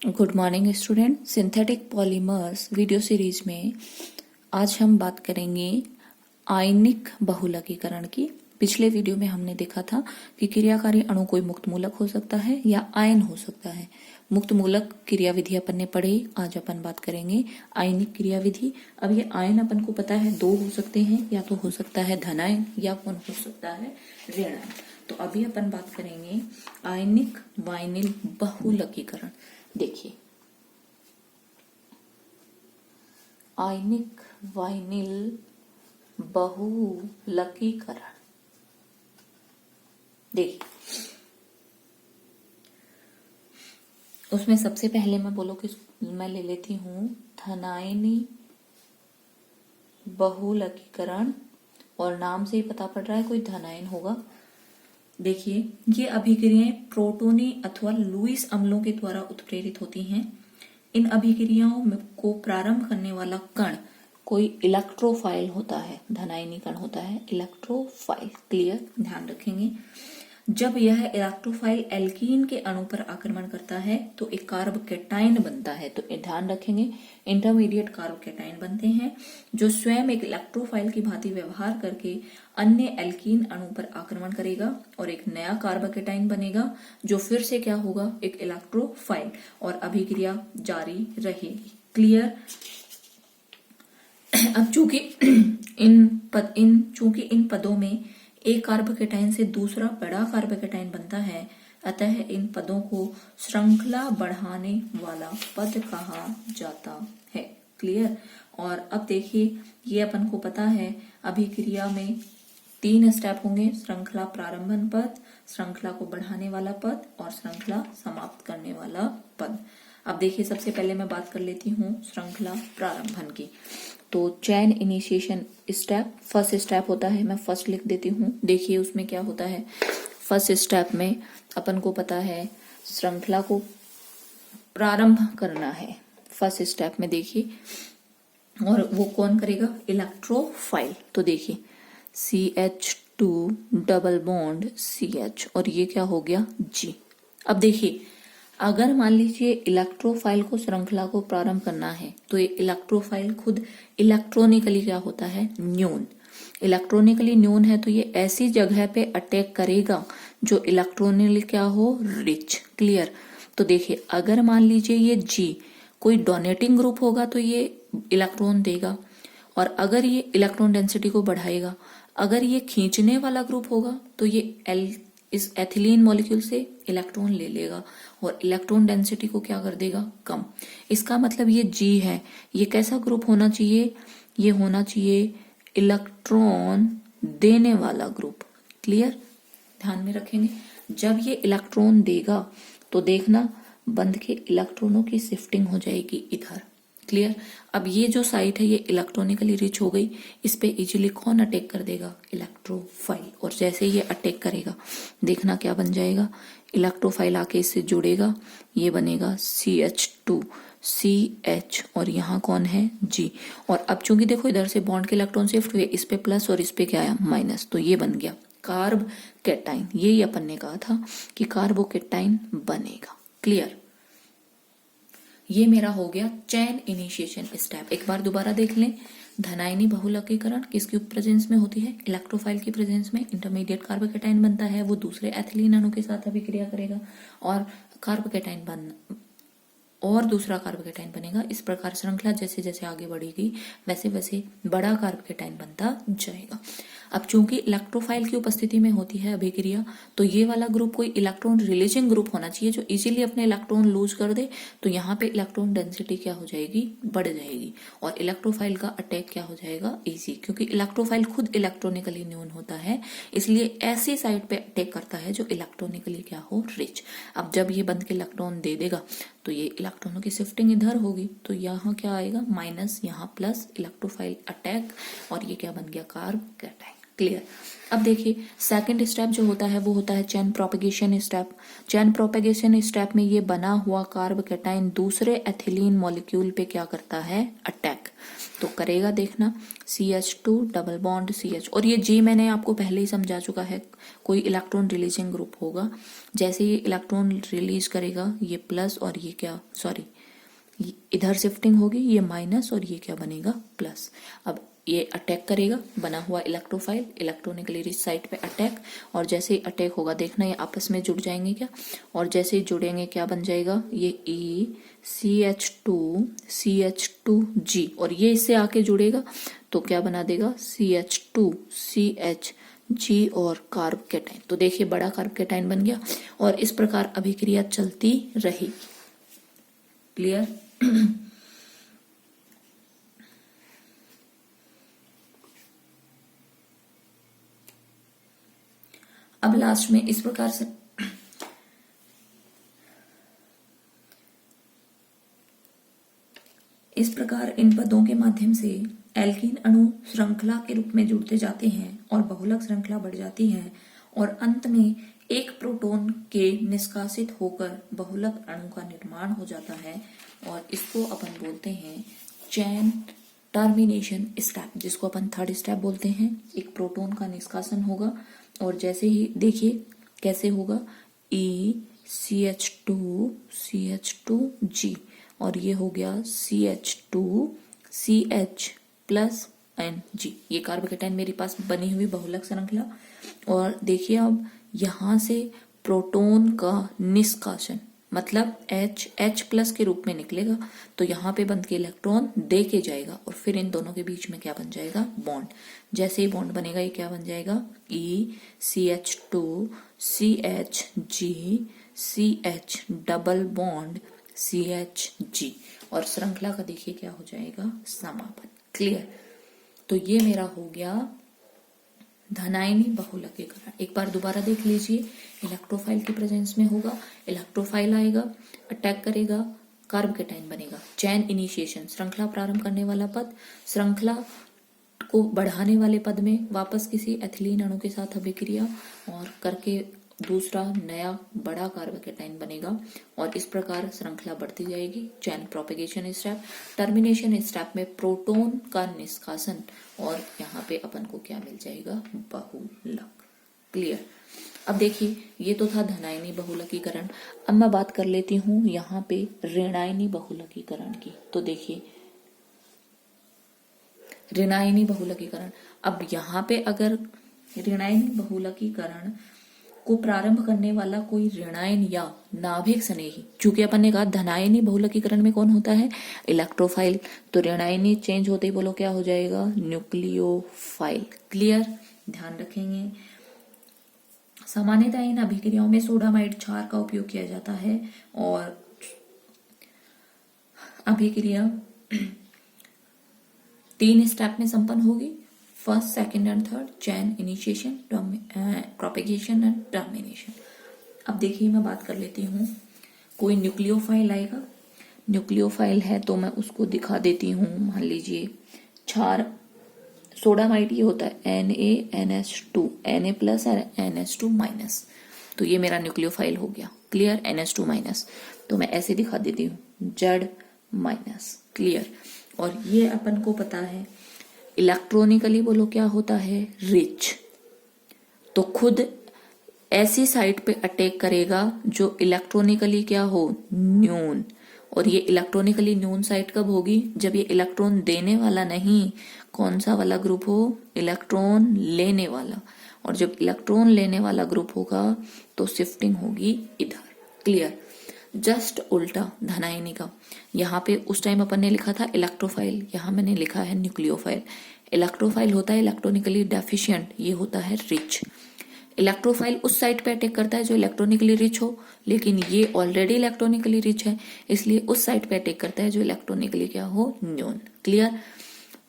Good morning student. Synthetic polymers video series में आज हम बात करेंगे आयनिक बहुलकीकरण की। पिछले वीडियो में हमने देखा था कि क्रियाकारी अणु कोई मुक्त मूलक हो सकता है या आयन हो सकता है। मुक्त मूलक क्रियाविधि अपन ने पढ़ी, आज अपन बात करेंगे आयनिक क्रियाविधि। अब ये आयन अपन को पता है दो हो सकते हैं, या तो हो सकता है धनायन या कौन हो सकता है ऋणायन। तो अभी अपन बात करेंगे आयनिक वायनिल बहुलकीकरण। देखिए, आयनिक वायनिल बहुलकीकरण। देखिए, उसमें सबसे पहले मैं बोलो कि मैं ले लेती हूं धनायनी बहुलकीकरण, और नाम से ही पता पड़ रहा है कोई धनायन होगा। देखिए, ये अभिक्रियाएं प्रोटोनी अथवा लुईस अम्लों के द्वारा उत्प्रेरित होती हैं। इन अभिक्रियाओं को प्रारंभ करने वाला कण कोई इलेक्ट्रोफाइल होता है, धनायनी कण होता है इलेक्ट्रोफाइल। क्लियर, ध्यान रखेंगे। जब यह इलेक्ट्रोफाइल एल्कीन के अणु पर आक्रमण करता है तो एक कार्बोकेटाइन बनता है। तो ध्यान रखेंगे, इंटरमीडिएट कार्बोकेटाइन बनते हैं जो स्वयं एक इलेक्ट्रोफाइल की भांति व्यवहार करके अन्य एल्कीन अणु पर आक्रमण करेगा और एक नया कार्बोकेटाइन बनेगा जो फिर से क्या होगा, एक इलेक्ट्रोफाइल, और अभिक्रिया जारी रहेगी। क्लियर। अब चूंकि इन पदों में एक कार्बोकेटाइन से दूसरा बड़ा कार्बोकेटाइन बनता है, अतः इन पदों को श्रृंखला बढ़ाने वाला पद कहा जाता है। क्लियर। और अब देखिए, ये अपन को पता है अभिक्रिया में 3 स्टेप होंगे: श्रृंखला प्रारंभन पद, श्रृंखला को बढ़ाने वाला पद और श्रृंखला समाप्त करने वाला पद। अब देखिए, सबसे पहले मैं बात कर लेती हूँ श्रृंखला प्रारंभन की। तो चैन इनिशिएशन स्टेप, फर्स्ट स्टेप होता है, मैं फर्स्ट लिख देती हूँ। देखिए उसमें क्या होता है, फर्स्ट स्टेप में अपन को पता है श्रृंखला को प्रारंभ करना है फर्स्ट स्टेप में। देखिए, और वो कौन करेगा, इलेक्ट्रोफाइल। तो देखिए CH2 डबल बॉन्ड CH, और ये क्या हो गया G। अब देखिए, अगर मान लीजिए इलेक्ट्रोफाइल को श्रृंखला को प्रारंभ करना है तो ये इलेक्ट्रोफाइल खुद इलेक्ट्रॉनिकली क्या होता है, न्यून। इलेक्ट्रॉनिकली न्यून है तो ये ऐसी जगह पे अटैक करेगा जो इलेक्ट्रॉनिकली क्या हो, रिच। क्लियर। तो देखिए, अगर मान लीजिए ये G कोई डोनेटिंग ग्रुप होगा तो ये इलेक्ट्रॉन देगा, और अगर ये इलेक्ट्रॉन डेंसिटी को बढ़ाएगा। अगर ये खींचने वाला ग्रुप होगा तो ये इस एथिलीन मॉलिक्यूल से इलेक्ट्रॉन ले लेगा और इलेक्ट्रॉन डेंसिटी को क्या कर देगा, कम। इसका मतलब ये G है, ये कैसा ग्रुप होना चाहिए, ये होना चाहिए इलेक्ट्रॉन देने वाला ग्रुप। क्लियर, ध्यान में रखेंगे। जब ये इलेक्ट्रॉन देगा तो देखना बंध के इलेक्ट्रॉनों की शिफ्टिंग हो जाएगी इधर। क्लियर। अब ये जो साइट है ये इलेक्ट्रॉनिकली रिच हो गई, इस पे इजीली कौन अटैक कर देगा, इलेक्ट्रोफाइल। और जैसे ये अटैक करेगा देखना क्या बन जाएगा, इलेक्ट्रोफाइल आके इससे जुड़ेगा, ये बनेगा CH2 CH, और यहाँ कौन है, G। और अब चूंकि देखो इधर से बॉन्ड के इलेक्ट्रॉन शिफ्ट हुए, इस पे प्लस और इस पे क्या आया, माइनस, तो ये बन गया कार्बोकेटाइन। यही अपन ने कहा था कि कार्बोकेटाइन बनेगा। क्लियर। ये मेरा हो गया चैन इनिशिएशन स्टेप। एक बार दोबारा देख लें, धनायनी बहुलकीकरण किसकी प्रेजेंस में होती है, इलेक्ट्रोफाइल की प्रेजेंस में। इंटरमीडिएट कार्बोकेटाइन बनता है, वो दूसरे एथिलीन अणु के साथ अभिक्रिया करेगा और दूसरा कार्बोकेटाइन बनेगा। इस प्रकार श्रृंखला जैसे जैसे आगे बढ़ेगी वैसे वैसे बड़ा कार्बोकेटाइन बनता जाएगा। अब चूंकि इलेक्ट्रोफाइल की उपस्थिति में होती है अभिक्रिया, तो ये वाला ग्रुप कोई इलेक्ट्रॉन रिलीजिंग ग्रुप होना चाहिए जो इजीली अपने इलेक्ट्रॉन लूज कर दे। तो यहाँ पे इलेक्ट्रॉन डेंसिटी क्या हो जाएगी, बढ़ जाएगी, और इलेक्ट्रोफाइल का अटैक क्या हो जाएगा, इजी। क्योंकि इलेक्ट्रोफाइल खुद इलेक्ट्रॉनिकली न्यून होता है, इसलिए ऐसी साइड पे अटैक करता है जो इलेक्ट्रॉनिकली क्या हो, रिच। अब जब ये बंद के इलेक्ट्रॉन दे देगा तो ये इलेक्ट्रॉनों की शिफ्टिंग इधर होगी, तो यहाँ क्या आएगा, माइनस, यहाँ प्लस, इलेक्ट्रोफाइल अटैक, और ये क्या बन गया, कार्बोकेटाइन। क्लियर। अब देखिए, सेकंड स्टेप जो होता है वो होता है चैन प्रोपेगेशन स्टेप। चैन प्रोपेगेशन स्टेप में ये बना हुआ कार्बोकेटाइन दूसरे एथिलीन मॉलिक्यूल पे क्या करता है, अटैक। तो करेगा, देखना CH2 डबल बॉन्ड CH, और ये G मैंने आपको पहले ही समझा चुका है, कोई इलेक्ट्रॉन रिलीजिंग ग्रुप होगा। जैसे ये इलेक्ट्रॉन रिलीज करेगा ये प्लस, और ये क्या, सॉरी इधर शिफ्टिंग होगी, ये माइनस और ये क्या बनेगा प्लस। अब ये अटैक करेगा, बना हुआ इलेक्ट्रोफाइल इलेक्ट्रॉनिकली रिच साइट पे अटैक, और जैसे ही अटैक होगा देखना ये आपस में जुड़ जाएंगे क्या, और जैसे ही जुड़ेंगे क्या बन जाएगा, ये CH2G, और ये इससे आके जुड़ेगा तो क्या बना देगा CH2CHG और कार्ब कैटाइन। तो देखिए बड़ा कार्ब कैटाइन बन गया, और इस प्रकार अभिक्रिया चलती रही। क्लियर? अब लास्ट में इस प्रकार से इन पदों के माध्यम से एल्कीन अणु श्रृंखला के रूप में जुड़ते जाते हैं और बहुलक श्रृंखला बढ़ जाती है, और अंत में एक प्रोटॉन के निष्कासित होकर बहुलक अणु का निर्माण हो जाता है, और इसको अपन बोलते हैं चैन टर्मिनेशन स्टेप, जिसको अपन थर्ड स्टेप बोलते हैं। एक प्रोटॉन का निष्कासन होगा, और जैसे ही देखिए कैसे होगा, CH2G, और ये हो गया CH2CH प्लस N-G। ये कार्बोकेटाइन मेरे पास बनी हुई बहुलक श्रृंखला, और देखिए अब यहां से प्रोटॉन का निष्कासन मतलब H प्लस के रूप में निकलेगा, तो यहाँ पे बंद के इलेक्ट्रॉन दे के जाएगा, और फिर इन दोनों के बीच में क्या बन जाएगा, बॉन्ड। जैसे ही बॉन्ड बनेगा ये क्या बन जाएगा, CH2CHG डबल बॉन्ड CHG, और श्रृंखला का देखिए क्या हो जाएगा, समापन। क्लियर? तो ये मेरा हो गया धनायनी बहुलकीकरण। एक बार दोबारा देख लीजिए, इलेक्ट्रोफाइल की प्रेजेंस में होगा, इलेक्ट्रोफाइल आएगा, अटैक करेगा, कार्बोकेटाइन बनेगा, चैन इनिशिएशन श्रृंखला प्रारंभ करने वाला पद, श्रृंखला को बढ़ाने वाले पद में वापस किसी एथिलीन अणु के साथ अभिक्रिया और करके दूसरा नया बड़ा कार्बोकेटाइन बनेगा, और इस प्रकार श्रृंखला बढ़ती जाएगी। चैन प्रोपेगेशन स्टेप, टर्मिनेशन स्टेप में प्रोटॉन का निष्कासन, और यहाँ पे अपन को क्या मिल जाएगा, बहुलक। क्लियर? अब देखिए ये तो था धनायनी बहुलकीकरण। अब मैं बात कर लेती हूँ यहाँ पे ऋणायनी बहुलकीकरण की। तो देखिए ऋणायनी बहुलकीकरण, अब यहाँ पे अगर ऋणायनी बहुलकीकरण को प्रारंभ करने वाला कोई ऋणायन या नाभिक स्नेही, चूंकि अपन ने कहा धनायनी बहुलकीकरण में कौन होता है, इलेक्ट्रोफाइल, तो ऋणायनी चेंज होते ही बोलो क्या हो जाएगा, न्यूक्लियोफाइल। क्लियर? ध्यान रखेंगे। सामान्यतः इन अभिक्रियाओं में सोडामाइड क्षार का उपयोग किया जाता है, और अभिक्रिया 3 स्टेप में संपन्न होगी, first, second and third, chain initiation, propagation and termination. अब देखिए मैं बात कर लेती हूँ, कोई न्यूक्लियोफाइल आएगा, न्यूक्लियोफाइल है तो मैं उसको दिखा देती हूँ। मान लीजिए क्षार सोडामाइड ये होता है NaNH2, Na प्लस और NH2 माइनस, तो ये मेरा न्यूक्लियोफाइल हो गया। क्लियर? NH2 माइनस, तो मैं ऐसे दिखा देती हूँ Z माइनस। क्लियर? और ये अपन को पता है इलेक्ट्रॉनिकली बोलो क्या होता है, रिच, तो खुद ऐसी साइट पे अटैक करेगा जो इलेक्ट्रॉनिकली क्या हो, न्यून, और ये इलेक्ट्रॉनिकली न्यून साइट कब होगी, जब ये इलेक्ट्रॉन देने वाला नहीं, कौन सा वाला ग्रुप हो, इलेक्ट्रॉन लेने वाला, और जब इलेक्ट्रॉन लेने वाला ग्रुप होगा तो शिफ्टिंग होगी इधर। क्लियर? जस्ट उल्टा धनायनी का, यहाँ पे उस टाइम अपन ने लिखा था इलेक्ट्रोफाइल, यहाँ मैंने लिखा है न्यूक्लियोफाइल। इलेक्ट्रोफाइल होता है इलेक्ट्रॉनिकली डेफिशिएंट, ये होता है रिच। इलेक्ट्रोफाइल उस साइट पे अटैक करता है जो इलेक्ट्रॉनिकली रिच हो, लेकिन ये ऑलरेडी इलेक्ट्रॉनिकली रिच है, इसलिए उस साइट पे अटैक करता है जो इलेक्ट्रॉनिकली क्या हो, न्यून। क्लियर?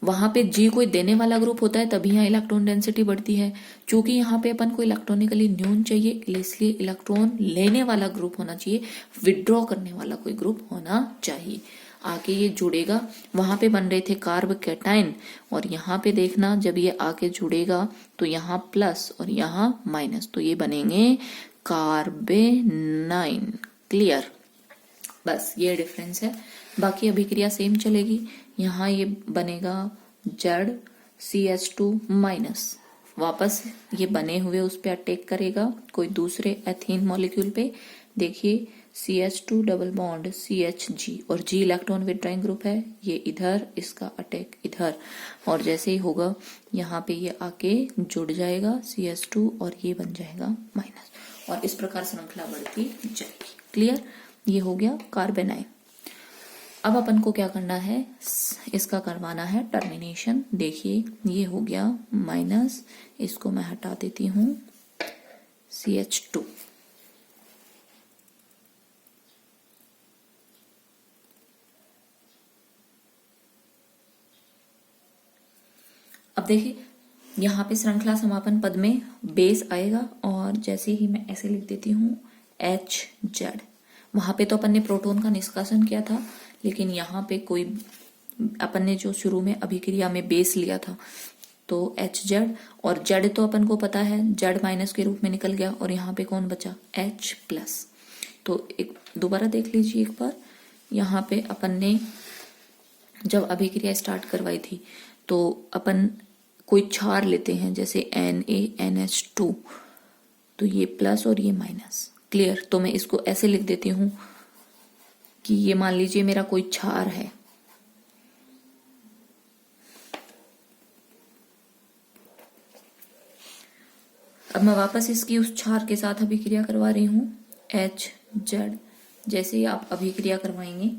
वहां पे जी कोई देने वाला ग्रुप होता है तभी यहाँ इलेक्ट्रॉन डेंसिटी बढ़ती है, चूंकि यहाँ पे अपन को इलेक्ट्रॉनिकली न्यून चाहिए, इसलिए इलेक्ट्रॉन लेने वाला ग्रुप होना चाहिए, विड्रॉ करने वाला कोई ग्रुप होना चाहिए। आके ये जुड़ेगा, वहां पे बन रहे थे कार्बोकेटाइन, और यहाँ पे देखना जब ये आके जुड़ेगा तो यहाँ प्लस और यहाँ माइनस, तो ये बनेंगे कार्बेनाइन। क्लियर? बस ये डिफरेंस है, बाकी अभिक्रिया सेम चलेगी। यहाँ ये बनेगा ZCH2 माइनस, वापस ये बने हुए उस पर अटैक करेगा कोई दूसरे एथीन मॉलिक्यूल पे। देखिए CH2 डबल बॉन्ड CHG और G इलेक्ट्रॉन विथड्रॉइंग ग्रुप है, ये इधर, इसका अटैक इधर, और जैसे ही होगा यहाँ पे ये आके जुड़ जाएगा CH2 और ये बन जाएगा माइनस, और इस प्रकार श्रृंखला बढ़ती जाएगी। क्लियर? ये हो गया कार्बेनाइन। अब अपन को क्या करना है, इसका करवाना है टर्मिनेशन। देखिए ये हो गया माइनस, इसको मैं हटा देती हूं CH2। अब देखिए यहाँ पे श्रृंखला समापन पद में बेस आएगा, और जैसे ही मैं ऐसे लिख देती हूँ HZ, वहां पे तो अपन ने प्रोटॉन का निष्कासन किया था, लेकिन यहाँ पे कोई अपन ने जो शुरू में अभिक्रिया में बेस लिया था तो HZ, और Z तो अपन को पता है Z माइनस के रूप में निकल गया, और यहाँ पे कौन बचा H प्लस। तो एक दोबारा देख लीजिए एक बार, यहाँ पे अपन ने जब अभिक्रिया स्टार्ट करवाई थी तो अपन कोई क्षार लेते हैं, जैसे NaNH2, तो ये प्लस और ये माइनस। क्लियर? तो मैं इसको ऐसे लिख देती हूं कि ये मान लीजिए मेरा कोई क्षार है, अब मैं वापस इसकी उस क्षार के साथ अभिक्रिया करवा रही हूं HZ। जैसे ही आप अभिक्रिया करवाएंगे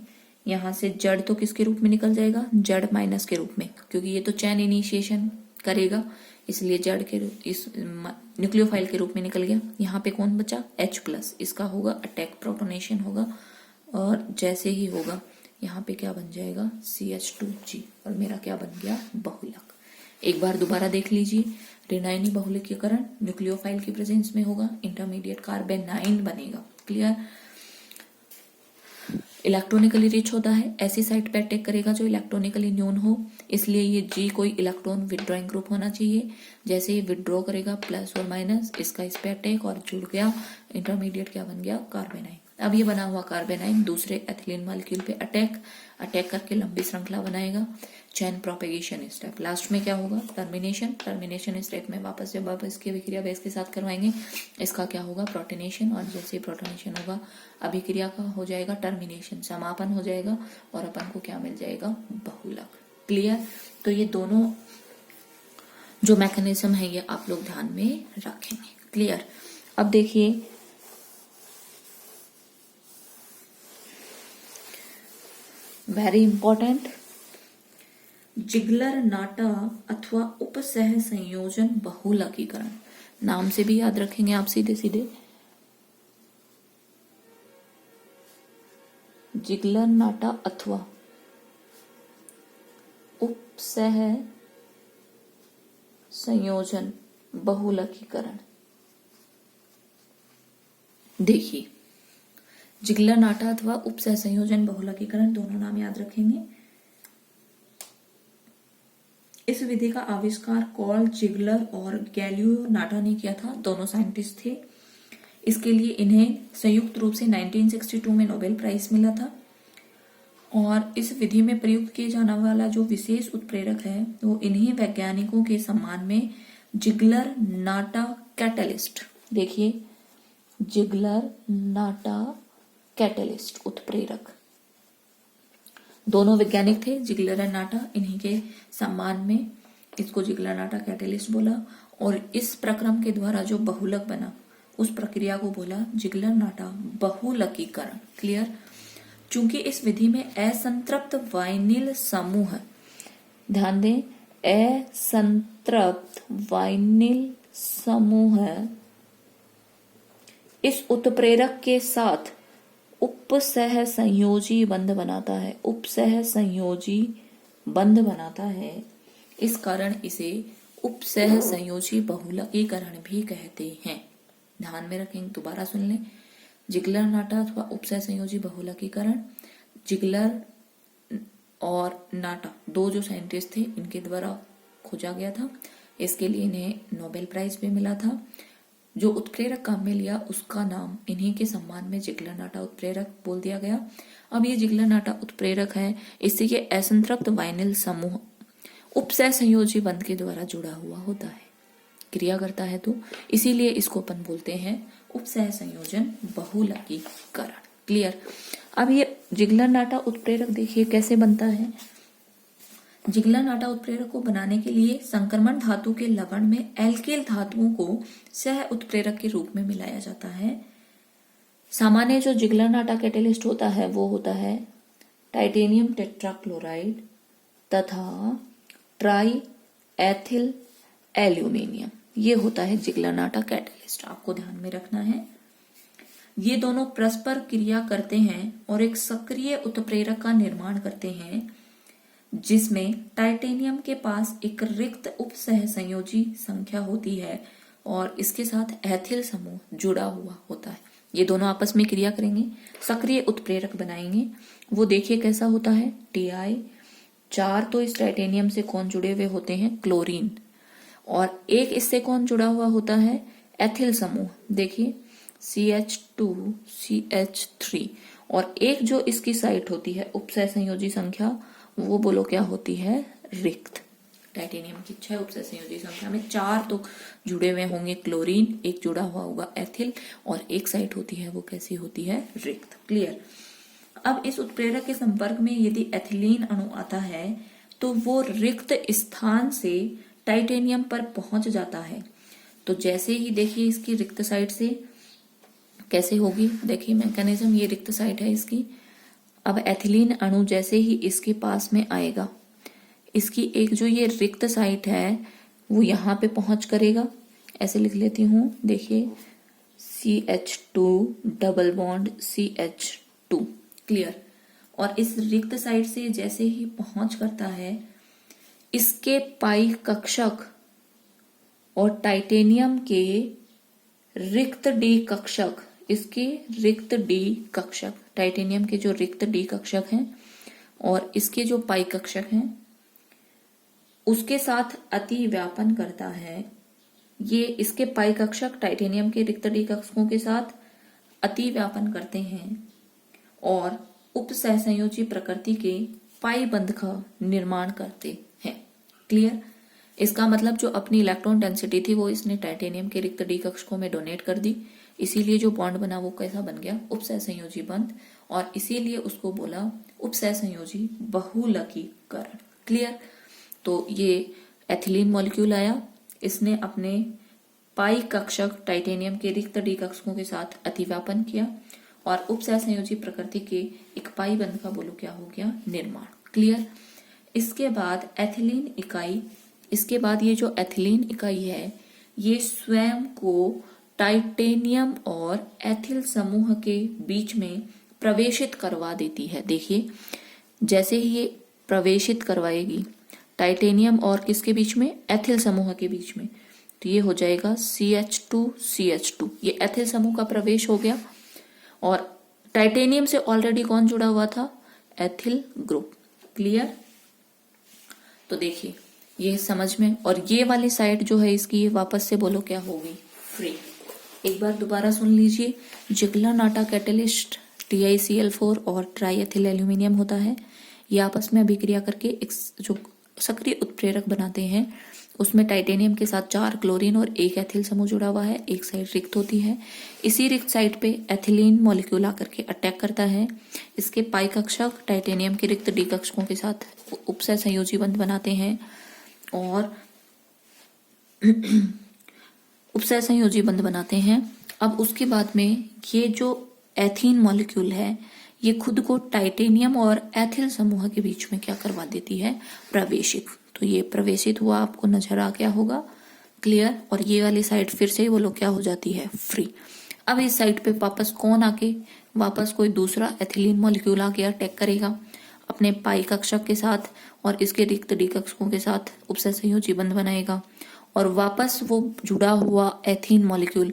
यहां से Z तो किसके रूप में निकल जाएगा, Z माइनस के रूप में, क्योंकि ये तो चैन इनिशिएशन करेगा, इसलिए Z के इस न्यूक्लियोफाइल के रूप में निकल गया। यहाँ पे कौन बचा, H प्लस, इसका होगा अटैक, प्रोटोनेशन होगा, और जैसे ही होगा यहाँ पे क्या बन जाएगा CH2G, और मेरा क्या बन गया, बहुलक। एक बार दोबारा देख लीजिए, ऋणायनी बहुलकीकरण न्यूक्लियोफाइल की प्रेजेंस में होगा, इंटरमीडिएट कार्बेनाइन बनेगा। क्लियर? इलेक्ट्रॉनिकली रिच होता है, ऐसी साइट पे अटैक करेगा जो इलेक्ट्रॉनिकली न्यून हो, इसलिए ये G कोई इलेक्ट्रॉन विड्रॉइंग ग्रुप होना चाहिए। जैसे ही विड्रॉ करेगा प्लस और माइनस, इसका इस पे अटैक और जुड़ गया, इंटरमीडिएट क्या बन गया, कार्बेनाइन। अब ये बना हुआ कार्बेनाइन दूसरे एथिलीन मॉलिक्यूल पे अटैक करके लंबी श्रृंखला बनाएगा, चैन प्रोपेगेशन स्टेप। लास्ट में क्या होगा, टर्मिनेशन स्टेप में वापस जब आप इसकी अभिक्रिया बेस के साथ करवाएंगे, इसका क्या होगा, प्रोटोनेशन, और जैसे प्रोटोनेशन होगा अभिक्रिया का हो जाएगा टर्मिनेशन, समापन हो जाएगा, और अपन को क्या मिल जाएगा, बहुलक। क्लियर? तो ये दोनों जो मैकेनिज्म है ये आप लोग ध्यान में रखेंगे। क्लियर? अब देखिए वेरी इंपॉर्टेंट, जिगलर नाटा अथवा उपसह संयोजन बहुलकीकरण, नाम से भी याद रखेंगे आप सीधे सीधे। जिगलर नाटा अथवा उपसह संयोजन बहुलकीकरण। देखिए जिगलर नाटा अथवा उपसह संयोजन बहुलकीकरण, दोनों नाम याद रखेंगे। इस विधि का आविष्कार कॉल जिगलर और गैलियो नाटा ने किया था, दोनों साइंटिस्ट थे। इसके लिए इन्हें संयुक्त रूप से 1962 में नोबेल प्राइज मिला था। और इस विधि में प्रयुक्त किए जाने वाला जो विशेष उत्प्रेरक है वो इन्हीं वैज्ञानिकों के सम्मान में जिगलर नाटा कैटलिस्ट, देखिए जिगलर नाटा कैटलिस्ट उत्प्रेरक, दोनों वैज्ञानिक थे जिगलर एंड नाटा, इन्हीं के सम्मान में इसको जिगलर नाटा कैटलिस्ट बोला। और इस प्रक्रम के द्वारा जो बहुलक बना उस प्रक्रिया को बोला जिगलर नाटा बहुलकीकरण। क्लियर? चूंकि इस विधि में असंतृप्त वाइनिल समूह, ध्यान दें, असंतृप्त वाइनिल समूह इस उत्प्रेरक के साथ उपसह संयोजी बंध बनाता है, उपसह संयोजी बंध बनाता है, इस कारण इसे उपसह संयोजी बहुलकीकरण भी कहते हैं। ध्यान में रखेंगे, दोबारा सुन लें, जिगलर नाटा अथवा उपसह संयोजी बहुलकीकरण, जिगलर और नाटा दो जो साइंटिस्ट थे इनके द्वारा खोजा गया था, इसके लिए इन्हें नोबेल प्राइज भी मिला था। जो उत्प्रेरक काम में लिया उसका नाम इन्हीं के सम्मान में जिगलरनाटा उत्प्रेरक बोल दिया गया। अब ये जिगलरनाटा उत्प्रेरक है, इससे ये असंतृप्त वाइनिल समूह उपसह संयोजी बंध के द्वारा जुड़ा हुआ होता है, क्रिया करता है, तो इसीलिए इसको अपन बोलते हैं उपसह संयोजन बहुलकीकरण। क्लियर। अब ये जिगलरनाटा उत्प्रेरक देखिए कैसे बनता है। जिगलरनाटा उत्प्रेरक को बनाने के लिए संक्रमण धातु के लवण में एल्केल धातुओं को सह उत्प्रेरक के रूप में मिलाया जाता है। सामान्य जो जिगलरनाटा कैटेलिस्ट होता है वो होता है टाइटेनियम टेट्राक्लोराइड तथा ट्राई एथिल एल्यूमिनियम, ये होता है जिगलरनाटा कैटेलिस्ट, आपको ध्यान में रखना है। ये दोनों परस्पर क्रिया करते हैं और एक सक्रिय उत्प्रेरक का निर्माण करते हैं जिसमें टाइटेनियम के पास एक रिक्त उपसह संयोजी संख्या होती है और इसके साथ एथिल समूह जुड़ा हुआ होता है। ये दोनों आपस में क्रिया करेंगे, सक्रिय उत्प्रेरक बनाएंगे। वो देखिए कैसा होता है। Ti4 तो इस टाइटेनियम से कौन जुड़े हुए होते हैं, क्लोरीन, और एक इससे कौन जुड़ा हुआ होता है, एथिल समूह, देखिए CH2 CH3, और एक जो इसकी साइट होती है उपसह संयोजी संख्या वो बोलो क्या होती है, रिक्त। टाइटेनियम की 6 उपसह संयोजी संख्या में 4 तो जुड़े हुए होंगे क्लोरीन, एक जुड़ा हुआ होगा एथिल, और एक साइट होती है वो कैसी होती है, रिक्त। क्लियर। अब इस उत्प्रेरक के संपर्क में यदि एथिलीन अणु आता है तो वो रिक्त स्थान से टाइटेनियम पर पहुंच जाता है। तो जैसे ही देखिए इसकी रिक्त साइट से कैसे होगी, देखिए मैकेनिज्म, ये रिक्त साइट है इसकी। अब एथिलीन अणु जैसे ही इसके पास में आएगा, इसकी एक जो ये रिक्त साइट है वो यहाँ पे पहुंच करेगा, ऐसे लिख लेती हूँ, देखिए CH2 double bond CH2। Clear. और इस रिक्त साइट से जैसे ही पहुंच करता है, इसके पाई कक्षक और टाइटेनियम के रिक्त डी कक्षक, इसके रिक्त डी कक्षक, टाइटेनियम के जो रिक्त डी कक्षक हैं और इसके जो पाई कक्षक हैं उसके साथ अति व्यापन करता है। ये इसके पाई कक्षक टाइटेनियम के रिक्त डी कक्षकों के साथ अति व्यापन करते हैं और उपसहसंयोजी प्रकृति के पाई बंध का निर्माण करते हैं। क्लियर। इसका मतलब जो अपनी इलेक्ट्रॉन डेंसिटी थी वो इसने टाइटेनियम के रिक्त डी कक्षकों में डोनेट कर दी, इसीलिए जो बॉन्ड बना वो कैसा बन गया, उपसहसंयोजी बंध, और इसीलिए उसको बोला उपसहसंयोजी बहुलकीकरण। क्लियर। तो ये एथिलीन मॉलिक्यूल आया, इसने अपने पाई कक्षक टाइटेनियम के रिक्त डी कक्षकों के साथ अतिव्यापन किया और उपसहसंयोजी प्रकृति के एक पाई बंध का बोलो क्या हो गया, निर्माण। क्लियर। इसके बाद एथिलीन इकाई, इसके बाद ये जो एथिलीन इकाई है ये स्वयं को टाइटेनियम और एथिल समूह के बीच में प्रवेशित करवा देती है। देखिए जैसे ही ये प्रवेशित करवाएगी टाइटेनियम और किसके बीच में, एथिल समूह के बीच में, तो ये हो जाएगा CH2 CH2, ये एथिल समूह का प्रवेश हो गया और टाइटेनियम से ऑलरेडी कौन जुड़ा हुआ था, एथिल ग्रुप। क्लियर। तो देखिए ये समझ में, और ये वाली साइड जो है इसकी ये वापस से बोलो क्या होगी, फ्री। एक बार दोबारा सुन लीजिए, जिगलरनाटा कैटेलिस्ट TiCl4 और ट्राईएथिल एल्यूमिनियम होता है, ये आपस में अभिक्रिया करके एक जो सक्रिय उत्प्रेरक बनाते हैं उसमें टाइटेनियम के साथ 4 क्लोरीन और 1 एथिल समूह जुड़ा हुआ है, एक साइड रिक्त होती है। इसी रिक्त साइड पे एथिलीन मॉलिक्यूल आकर के अटैक करता है, इसके पाई कक्षक टाइटेनियम के रिक्त डी कक्षकों के साथ उपसह संयोजी बंध बनाते हैं और उपसह संयोजी बंध बनाते हैं। अब उसके बाद में ये जो एथीन मॉलिक्यूल है ये खुद को टाइटेनियम और एथिल समूह के बीच में क्या करवा देती है, प्रवेशित। तो ये प्रवेशित हुआ, आपको नजर आ गया होगा। क्लियर। और ये वाली साइड फिर से वो लोग क्या हो जाती है, फ्री। अब इस साइड पे वापस कौन आके, वापस कोई दूसरा एथिलीन मॉलिक्यूल आके अटैक करेगा अपने पाई कक्षक के साथ और इसके रिक्त डी कक्षकों के साथ उपसह संयोजी बंध बनाएगा और वापस वो जुड़ा हुआ एथीन मॉलिक्यूल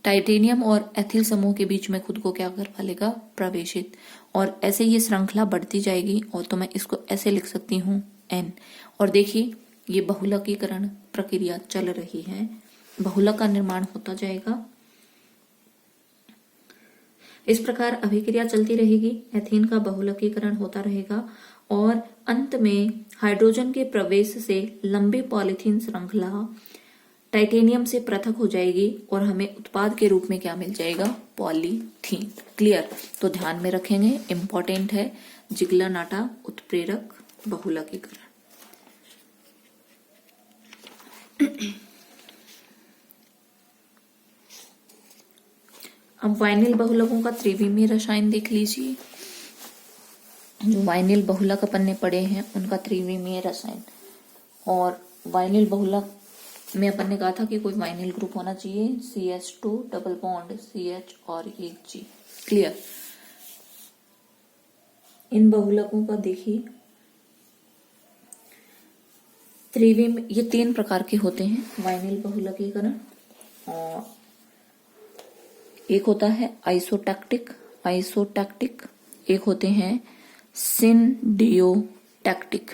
टाइटेनियम और एथिल समूह के बीच में खुद को क्या करवा लेगा, प्रवेशित। और ऐसे ये श्रृंखला बढ़ती जाएगी और तो मैं इसको ऐसे लिख सकती हूँ N। और देखिए ये बहुलकीकरण प्रक्रिया चल रही है बहुलक का निर्माण होता जाएगा। इस प्रकार अभिक्रिया चलती रहेगी, एथेन का बहुलकीकरण होता रहेगा और अंत में हाइड्रोजन के प्रवेश से लंबी पॉलीथीन श्रृंखला टाइटेनियम से पृथक हो जाएगी और हमें उत्पाद के रूप में क्या मिल जाएगा? पॉलीथीन। क्लियर? तो ध्यान में रखेंगे, इंपॉर्टेंट है जिग्लर-नाटा उत्प्रेरक बहुलकीकरण। अब वाइनिल बहुलकों का त्रिविमीय रसायन देख लीजिए। जो वाइनिल बहुलक अपन ने पढ़े हैं उनका त्रिविमीय रसायन, और वाइनिल बहुलक में अपन ने कहा था कि कोई वाइनिल ग्रुप होना चाहिए, CH2 डबल बॉन्ड CH और एक G। क्लियर? इन बहुलकों का देखिए ये 3 प्रकार के होते हैं वाइनिल बहुलकीकरण, और एक होता है आइसोटैक्टिक, एक होते हैं सिनडियोटैक्टिक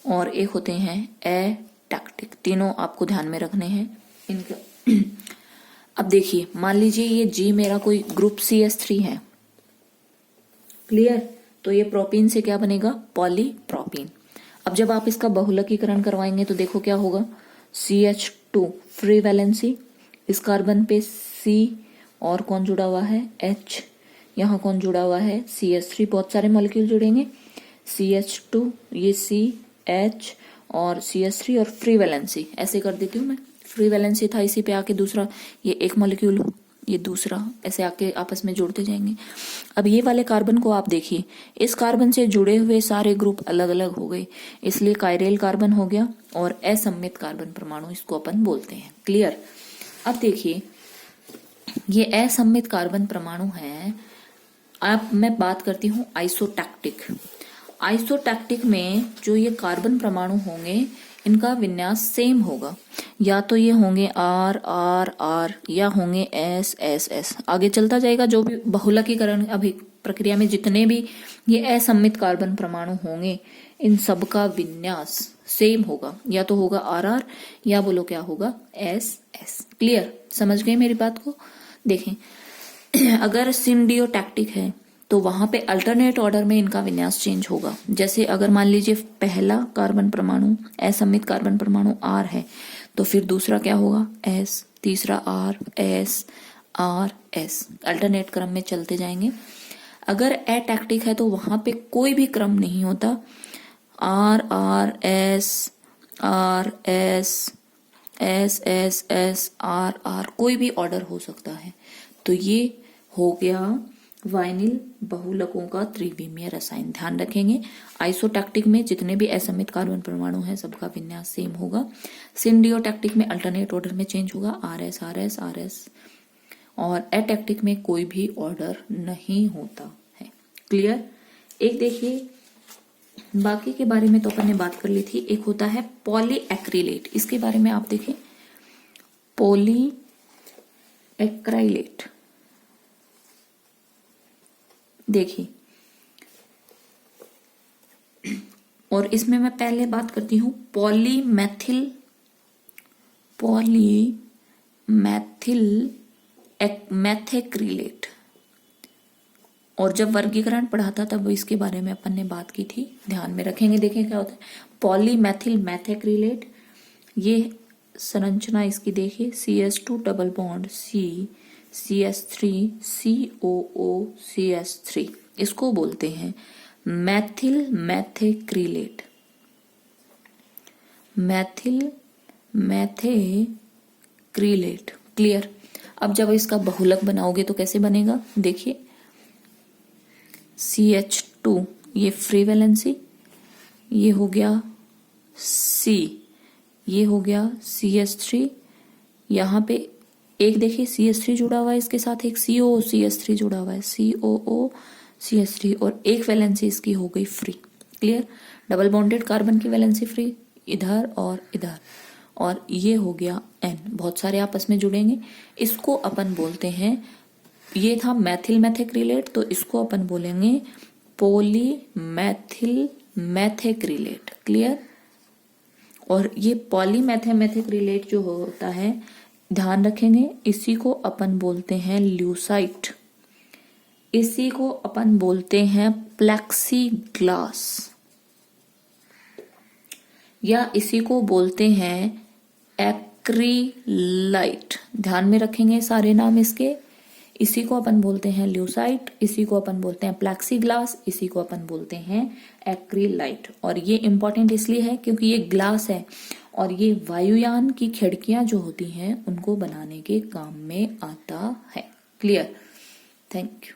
और एक होते हैं एटैक्टिक। तीनों आपको ध्यान में रखने हैं इनके। अब देखिए, मान लीजिए ये G मेरा कोई ग्रुप CH3 है। क्लियर? तो ये प्रोपीन से क्या बनेगा? पॉलीप्रोपीन। अब जब आप इसका बहुलकीकरण करवाएंगे तो देखो क्या होगा? CH2 फ्री वैलेंसी, इस कार्बन पे C और कौन जुड़ा हुआ है? H। यहाँ कौन जुड़ा हुआ है? CH3। बहुत सारे मॉलिक्यूल जुड़ेंगे, CH2, ये C, H और CH3 और फ्री वैलेंसी। ऐसे कर देती हूँ मैं, फ्री वैलेंसी था, इसी पे आके दूसरा, ये एक मॉलिक्यूल, ये दूसरा, ऐसे आके आपस में जुड़ते जाएंगे। अब ये वाले कार्बन को आप देखिए, इस कार्बन से जुड़े हुए सारे ग्रुप अलग अलग हो गए, इसलिए कायरेल कार्बन हो गया और असम्मित कार्बन परमाणु इसको अपन बोलते हैं। क्लियर? अब देखिए, ये असम्मित कार्बन परमाणु है। अब मैं बात करती हूँ आइसोटैक्टिक। आइसोटैक्टिक में जो ये कार्बन परमाणु होंगे इनका विन्यास सेम होगा, या तो ये होंगे R R R या होंगे S S S। आगे चलता जाएगा, जो भी बहुलकीकरण अभी प्रक्रिया में जितने भी ये असम्मित कार्बन परमाणु होंगे इन सब का विन्यास सेम होगा, या तो होगा R R या बोलो क्या होगा? S S। क्लियर? समझ गए मेरी बात को? देखें, अगर सिनडियोटैक्टिक है तो वहां पे अल्टरनेट ऑर्डर में इनका विन्यास चेंज होगा। जैसे अगर मान लीजिए पहला कार्बन परमाणु असम्मित कार्बन परमाणु R है तो फिर दूसरा क्या होगा? S, तीसरा R S R S, alternate क्रम में चलते जाएंगे। अगर एटैक्टिक है तो वहां पे कोई भी क्रम नहीं होता, R R S R S S S S R R, कोई भी ऑर्डर हो सकता है। तो ये हो गया वाइनिल बहुलकों का त्रिविमीय रसायन। ध्यान रखेंगे, आइसोटैक्टिक में जितने भी असम्मित कार्बन परमाणु हैं सबका विन्यास सेम होगा। सिनडियोटैक्टिक में अल्टरनेट ऑर्डर में चेंज होगा, RS RS RS, और एटैक्टिक में कोई भी ऑर्डर नहीं होता है। क्लियर? एक देखिए, बाकी के बारे में तो अपन ने बात कर ली थी। एक होता है पॉलीएक्रिलेट, इसके बारे में आप देखें, पॉलीएक्राइलेट। देखिए, और इसमें मैं पहले बात करती हूं मैथेक्रिलेट। और जब वर्गीकरण पढ़ा था तब इसके बारे में अपन ने बात की थी, ध्यान में रखेंगे। देखें क्या होता है मैथेक्रिलेट। ये संरचना इसकी देखिए, CH2 double bond C CH3 COO CH3, इसको बोलते हैं मैथेक्रिलेट। क्लियर? अब जब इसका बहुलक बनाओगे तो कैसे बनेगा? देखिए, CH2 ये फ्री वैलेंसी, ये हो गया C, ये हो गया CH3, यहाँ पे एक देखिए CH3 जुड़ा हुआ है, इसके साथ एक COO CH3 जुड़ा हुआ है, COO CH3, और एक वैलेंसी इसकी हो गई free. Clear? Double bonded carbon की वैलेंसी फ्री इधर और इधर, और ये हो गया N। बहुत सारे आपस में जुड़ेंगे, इसको अपन बोलते हैं, ये था मैथेक्रिलेट, तो इसको अपन बोलेंगे पॉलीमैथिल मैथेक्रिलेट। क्लियर? और ये पॉलीमेथेमेथिक रिलेट जो होता है, ध्यान रखेंगे, इसी को अपन बोलते हैं ल्यूसाइट, इसी को अपन बोलते हैं प्लेक्सी ग्लास, या इसी को बोलते हैं एक्रीलाइट। ध्यान में रखेंगे सारे नाम इसके। इसी को अपन बोलते हैं ल्यूसाइट, इसी को अपन बोलते हैं प्लेक्सी ग्लास, इसी को अपन बोलते हैं एक्रीलाइट। और ये इंपॉर्टेंट इसलिए है क्योंकि ये ग्लास है और ये वायुयान की खिड़कियां जो होती हैं उनको बनाने के काम में आता है। क्लियर? Thank you.